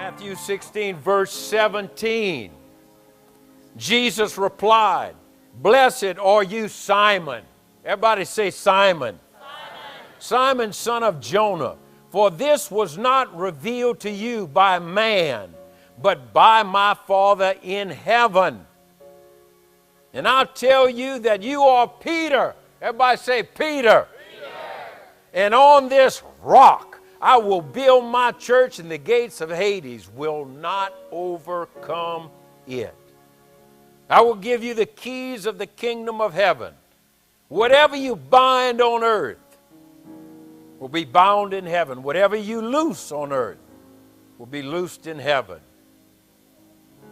Matthew 16, verse 17. Jesus replied, "Blessed are you, Simon." Everybody say Simon. Simon, son of Jonah, for this was not revealed to you by man, but by my Father in heaven. And I'll tell you that you are Peter. Everybody say Peter. And on this rock I will build my church, and the gates of Hades will not overcome it. I will give you the keys of the kingdom of heaven. Whatever you bind on earth will be bound in heaven. Whatever you loose on earth will be loosed in heaven.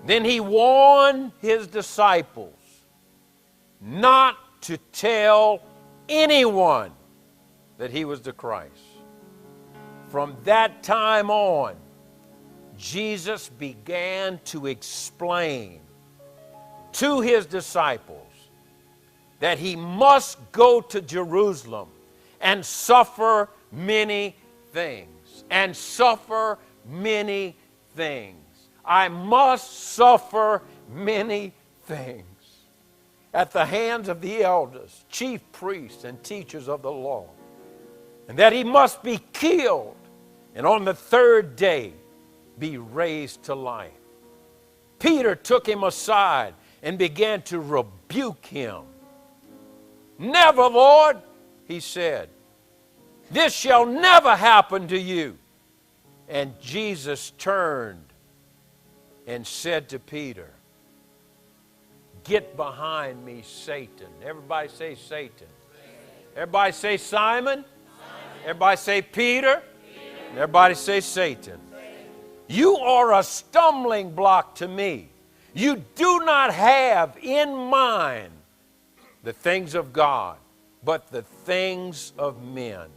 Then he warned his disciples not to tell anyone that he was the Christ. From that time on, Jesus began to explain to his disciples that he must go to Jerusalem and suffer many things. And suffer many things. I must suffer many things at the hands of the elders, chief priests, and teachers of the law. And that he must be killed, and on the third day be raised to life. Peter took him aside and began to rebuke him. "Never, Lord," he said. "This shall never happen to you." And Jesus turned and said to Peter, "Get behind me, Satan." Everybody say Satan. Everybody say Simon. Everybody say Peter. Everybody say Satan. "You are a stumbling block to me. You do not have in mind the things of God, but the things of men."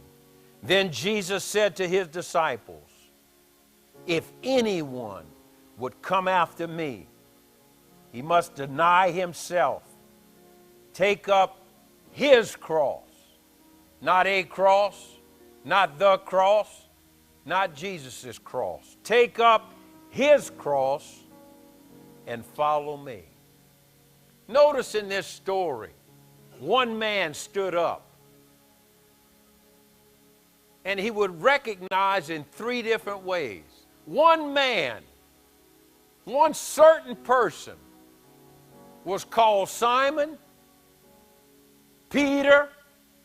Then Jesus said to his disciples, "If anyone would come after me, he must deny himself, take up his cross." Not a cross, not the cross, not Jesus' cross. Take up his cross and follow me. Notice in this story, one man stood up, and he would recognize in three different ways. One man, one certain person, was called Simon, Peter,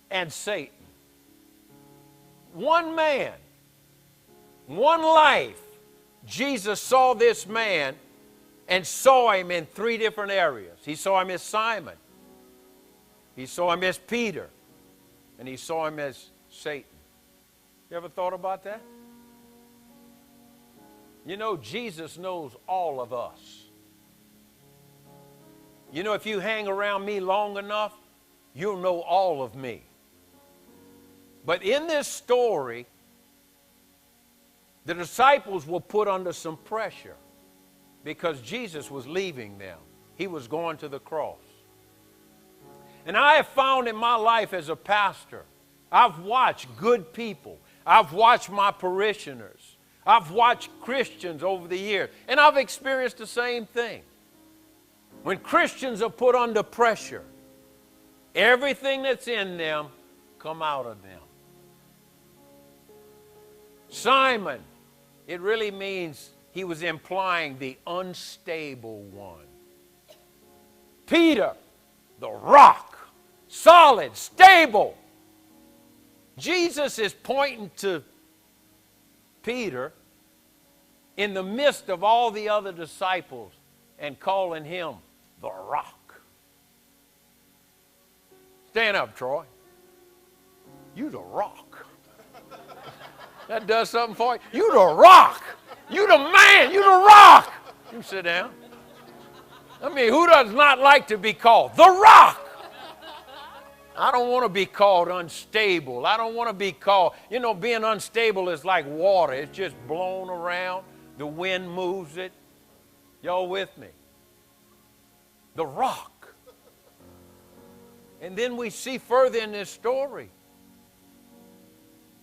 and Satan. One man, one life. Jesus saw this man and saw him in three different areas. He saw him as Simon, he saw him as Peter, and he saw him as Satan. You ever thought about that? You know, Jesus knows all of us. You know, if you hang around me long enough, you'll know all of me. But in this story, the disciples were put under some pressure because Jesus was leaving them. He was going to the cross. And I have found in my life as a pastor, I've watched good people. I've watched my parishioners. I've watched Christians over the years, and I've experienced the same thing. When Christians are put under pressure, everything that's in them come out of them. Simon, it really means he was implying the unstable one. Peter, the rock, solid, stable. Jesus is pointing to Peter in the midst of all the other disciples and calling him the rock. Stand up, Troy. You the rock. That does something for you. You the rock. You the man. You the rock. You sit down. I mean, who does not like to be called the rock? I don't want to be called unstable. I don't want to be called, you know, being unstable is like water. It's just blown around. The wind moves it. Y'all with me? The rock. And then we see further in this story,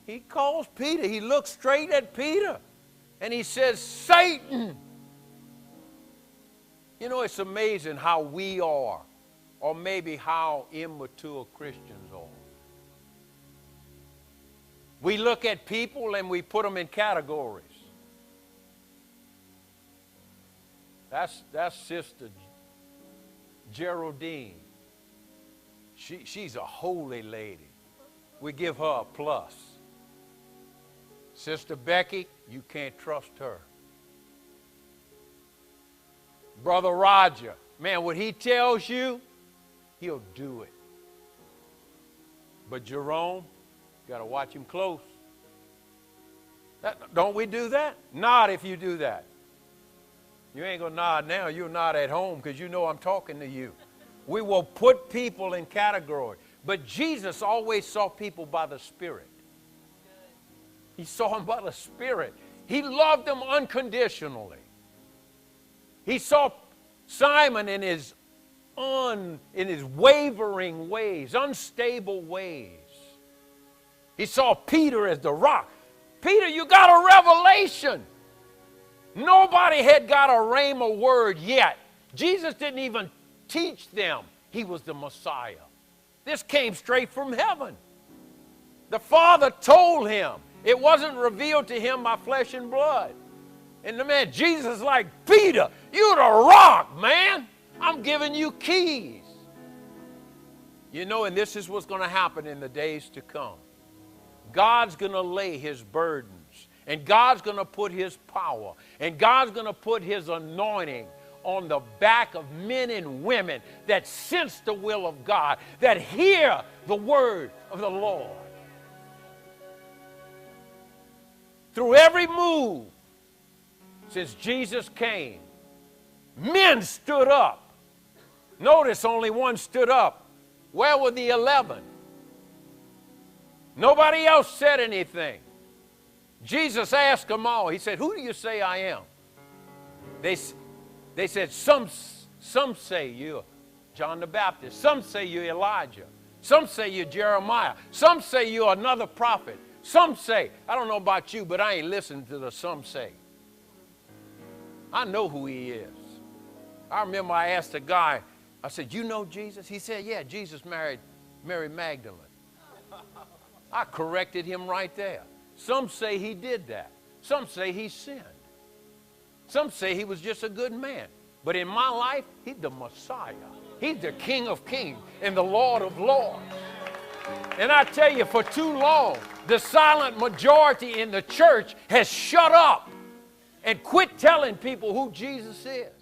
he calls Peter. He looks straight at Peter. And he says, Satan. You know, it's amazing how we are, or maybe how immature Christians are. We look at people and we put them in categories. That's Sister Geraldine. She's a holy lady. We give her a plus. Sister Becky, you can't trust her. Brother Roger, man, what he tells you, he'll do it. But Jerome, you got to watch him close. Don't we do that? Nod if you do that. You ain't going to nod now. You'll nod at home because you know I'm talking to you. We will put people in category. But Jesus always saw people by the Spirit. He saw them by the Spirit. He loved them unconditionally. He saw Simon in his wavering ways, unstable ways. He saw Peter as the rock. Peter, you got a revelation. Nobody had got a rhema word yet. Jesus didn't even teach them he was the Messiah. This came straight from heaven. The Father told him. It wasn't revealed to him by flesh and blood. And the man, Jesus is like, Peter, you're the rock, man. I'm giving you keys. You know, and this is what's going to happen in the days to come. God's going to lay his burdens. And God's going to put his power. And God's going to put his anointing on the back of men and women that sense the will of God, that hear the word of the Lord. Through every move since Jesus came, men stood up. Notice only one stood up. Where were the 11? Nobody else said anything. Jesus asked them all. He said, who do you say I am? They said, some say you're John the Baptist. Some say you're Elijah. Some say you're Jeremiah. Some say you're another prophet. Some say, I don't know about you, but I ain't listening to the some say. I know who he is. I remember I asked a guy, I said, you know Jesus? He said, yeah, Jesus married Mary Magdalene. I corrected him right there. Some say he did that. Some say he sinned. Some say he was just a good man. But in my life, he's the Messiah. He's the King of Kings and the Lord of Lords. And I tell you, for too long, the silent majority in the church has shut up and quit telling people who Jesus is.